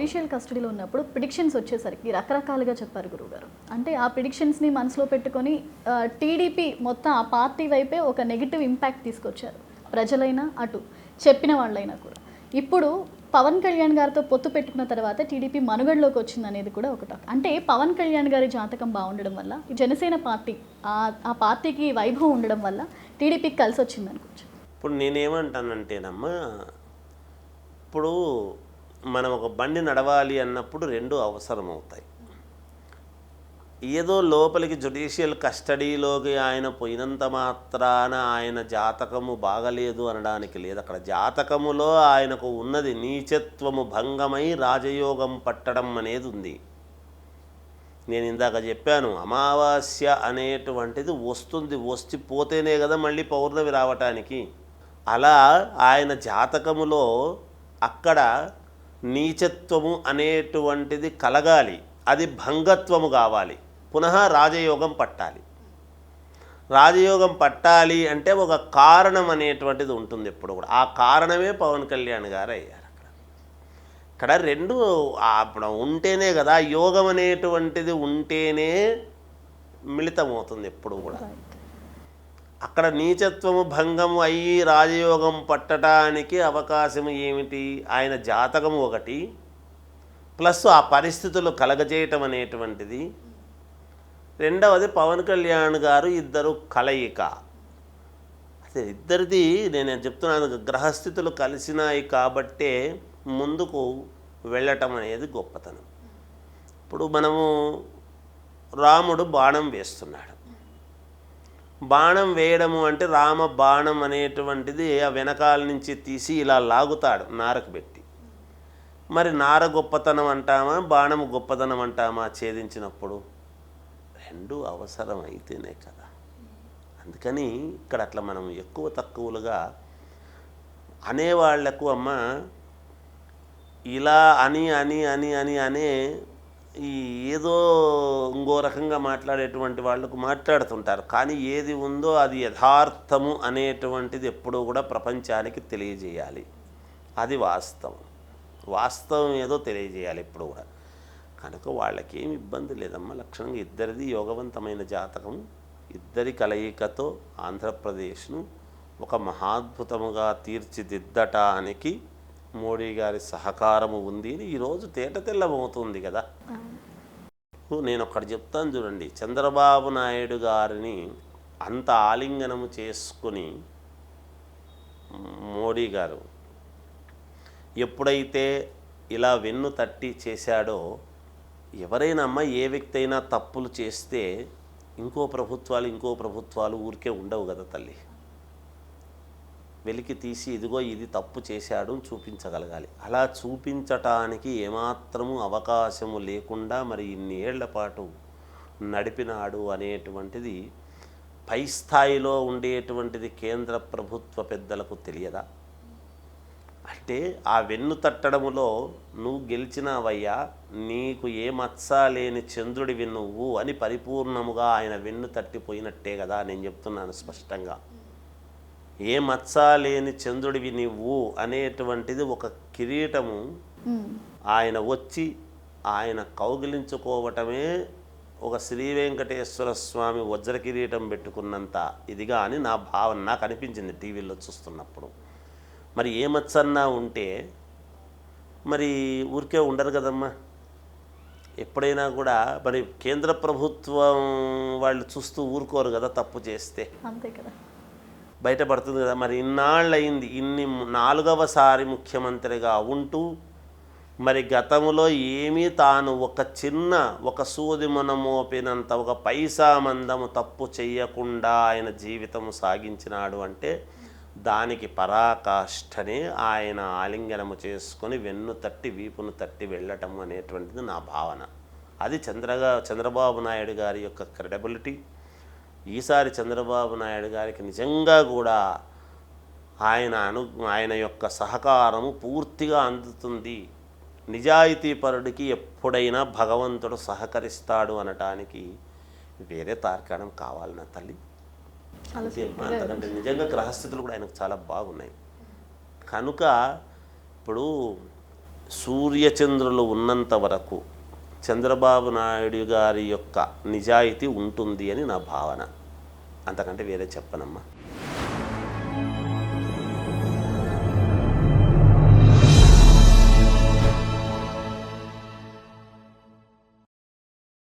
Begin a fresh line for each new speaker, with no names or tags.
Judicial కస్టడీలో ఉన్నప్పుడు predictions వచ్చేసరికి రకరకాలుగా చెప్పారు గురువుగారు. అంటే ఆ ప్రిడిక్షన్స్ని మనసులో పెట్టుకొని టీడీపీ మొత్తం ఆ పార్టీ వైపే ఒక నెగిటివ్ ఇంపాక్ట్ తీసుకొచ్చారు, ప్రజలైనా అటు చెప్పిన వాళ్ళైనా కూడా. ఇప్పుడు పవన్ కళ్యాణ్ గారితో పొత్తు పెట్టుకున్న తర్వాత టీడీపీ మనుగడలోకి వచ్చింది అనేది కూడా ఒక టాక్. అంటే పవన్ కళ్యాణ్ గారి జాతకం బాగుండడం వల్ల, ఈ జనసేన పార్టీ ఆ పార్టీకి వైభవం ఉండడం వల్ల టీడీపీకి కలిసి వచ్చింది అనుకోవచ్చు.
ఇప్పుడు నేనేమంటానంటేనమ్మా, ఇప్పుడు మనం ఒక బండి నడవాలి అన్నప్పుడు రెండు అవసరం అవుతాయి. ఏదో లోపలికి జ్యుడిషియల్ కస్టడీలోకి ఆయన పోయినంత మాత్రాన ఆయన జాతకము బాగలేదు అనడానికి లేదు. అక్కడ జాతకములో ఆయనకు ఉన్నది నీచత్వము భంగమై రాజయోగం పట్టడం అనేది ఉంది. నేను ఇందాక చెప్పాను, అమావాస్య అనేటువంటిది వస్తుంది, పోతేనే కదా మళ్ళీ పౌర్ణమి రావటానికి. అలా ఆయన జాతకములో అక్కడ నీచత్వము అనేటువంటిది కలగాలి, అది భంగత్వము కావాలి, పునః రాజయోగం పట్టాలి. రాజయోగం పట్టాలి అంటే ఒక కారణం అనేటువంటిది ఉంటుంది ఎప్పుడు కూడా. ఆ కారణమే పవన్ కళ్యాణ్ గారు అయ్యారు. ఇక్కడ రెండు అప్పుడు ఉంటేనే కదా, యోగం అనేటువంటిది ఉంటేనే మిళితమవుతుంది ఎప్పుడు కూడా. అక్కడ నీచత్వము భంగము అయ్యి రాజయోగం పట్టడానికి అవకాశం ఏమిటి? ఆయన జాతకము ఒకటి, ప్లస్ ఆ పరిస్థితులు కలగజేయటం అనేటువంటిది. రెండవది పవన్ కళ్యాణ్ గారు ఇద్దరు కలయిక. అదే ఇద్దరిది నేను చెప్తున్నాను, గ్రహస్థితులు కలిసినాయి కాబట్టే ముందుకు వెళ్ళటం అనేది గొప్పతనం. ఇప్పుడు మనము రాముడు బాణం వేస్తున్నాడు. బాణం వేయడము అంటే రామ బాణం అనేటువంటిది ఆ వెనకాల నుంచి తీసి ఇలా లాగుతాడు నారకు పెట్టి. మరి నార గొప్పతనం అంటామా, బాణము గొప్పతనం అంటామా ఛేదించినప్పుడు? రెండు అవసరం అయితేనే కదా. అందుకని ఇక్కడ అట్లా మనం ఎక్కువ తక్కువలుగా అనేవాళ్లకు అమ్మ ఇలా అని అని అని అని అనే ఈ ఏదో ఇంకో రకంగా మాట్లాడేటువంటి వాళ్ళకు మాట్లాడుతుంటారు. కానీ ఏది ఉందో అది యథార్థము అనేటువంటిది ఎప్పుడూ కూడా ప్రపంచానికి తెలియజేయాలి. అది వాస్తవం. వాస్తవం ఏదో తెలియజేయాలి ఎప్పుడు కూడా. కనుక వాళ్ళకి ఏమి ఇబ్బంది లేదమ్మా. లక్షణంగా ఇద్దరిది యోగవంతమైన జాతకం, ఇద్దరి కలయికతో ఆంధ్రప్రదేశ్ను ఒక మహాద్భుతముగా తీర్చిదిద్దటానికి మోడీ గారి సహకారము ఉంది అని ఈరోజు తేటతెల్లమవుతుంది కదా. నేను ఒకటి చెప్తాను చూడండి, చంద్రబాబు నాయుడు గారిని అంత ఆలింగనము చేసుకుని మోడీ గారు ఎప్పుడైతే ఇలా వెన్ను తట్టి చేశాడో, ఎవరైనా అమ్మ ఏ వ్యక్తి అయినా తప్పులు చేస్తే ఇంకో ప్రభుత్వాలు ఊరికే ఉండవు కదా తల్లి. వెలికి తీసి ఇదిగో ఇది తప్పు చేశాడు చూపించగలగాలి. అలా చూపించటానికి ఏమాత్రము అవకాశము లేకుండా మరి ఇన్ని ఏళ్ల పాటు నడిపినాడు అనేటువంటిది పై స్థాయిలో ఉండేటువంటిది కేంద్ర ప్రభుత్వ పెద్దలకు తెలియదా? అంటే ఆ వెన్ను తట్టడములో నువ్వు గెలిచినావయ్యా, నీకు ఏ మత్స లేని చంద్రుడివి నువ్వు అని పరిపూర్ణముగా ఆయన వెన్ను తట్టిపోయినట్టే కదా. నేను చెప్తున్నాను స్పష్టంగా, ఏ మత్స లేని చంద్రుడివి నువ్వు అనేటువంటిది ఒక కిరీటము ఆయన వచ్చి ఆయన కౌగిలించుకోవటమే ఒక శ్రీ వెంకటేశ్వర స్వామి వజ్ర కిరీటం పెట్టుకున్నంత ఇదిగా అని నా భావన, నాకు అనిపించింది టీవీలో చూస్తున్నప్పుడు. మరి ఏ మత్సన్నా ఉంటే మరి ఊరికే ఉండరు కదమ్మా. ఎప్పుడైనా కూడా మరి కేంద్ర ప్రభుత్వం వాళ్ళు చూస్తూ ఊరుకోరు కదా తప్పు చేస్తే,
అంతే కదా,
బయటపడుతుంది కదా. మరి ఇన్నాళ్ళు అయింది, నాలుగవసారి ముఖ్యమంత్రిగా ఉంటూ మరి గతంలో ఏమీ తాను ఒక సూది మొన మోపినంత ఒక పైసా మందము తప్పు చెయ్యకుండా ఆయన జీవితం సాగించినాడు అంటే దానికి పరాకాష్ఠనే ఆయన ఆలింగనము చేసుకొని వెన్ను తట్టి వీపును తట్టి వెళ్ళటం అనేటువంటిది నా భావన. అది చంద్రబాబు నాయుడు గారి యొక్క క్రెడిబిలిటీ. ఈసారి చంద్రబాబు నాయుడు గారికి నిజంగా కూడా ఆయన యొక్క సహకారము పూర్తిగా అందుతుంది. నిజాయితీపరుడికి ఎప్పుడైనా భగవంతుడు సహకరిస్తాడు అనటానికి వేరే తార్కాణం కావాలి నా తల్లి. అంతకంటే నిజంగా గ్రహస్థితులు కూడా ఆయనకు చాలా బాగున్నాయి. కనుక ఇప్పుడు సూర్యచంద్రులు ఉన్నంత వరకు చంద్రబాబు నాయుడు గారి యొక్క నిజాయితీ ఉంటుంది అని నా భావన. అంతకంటే వేరే చెప్పనమ్మా.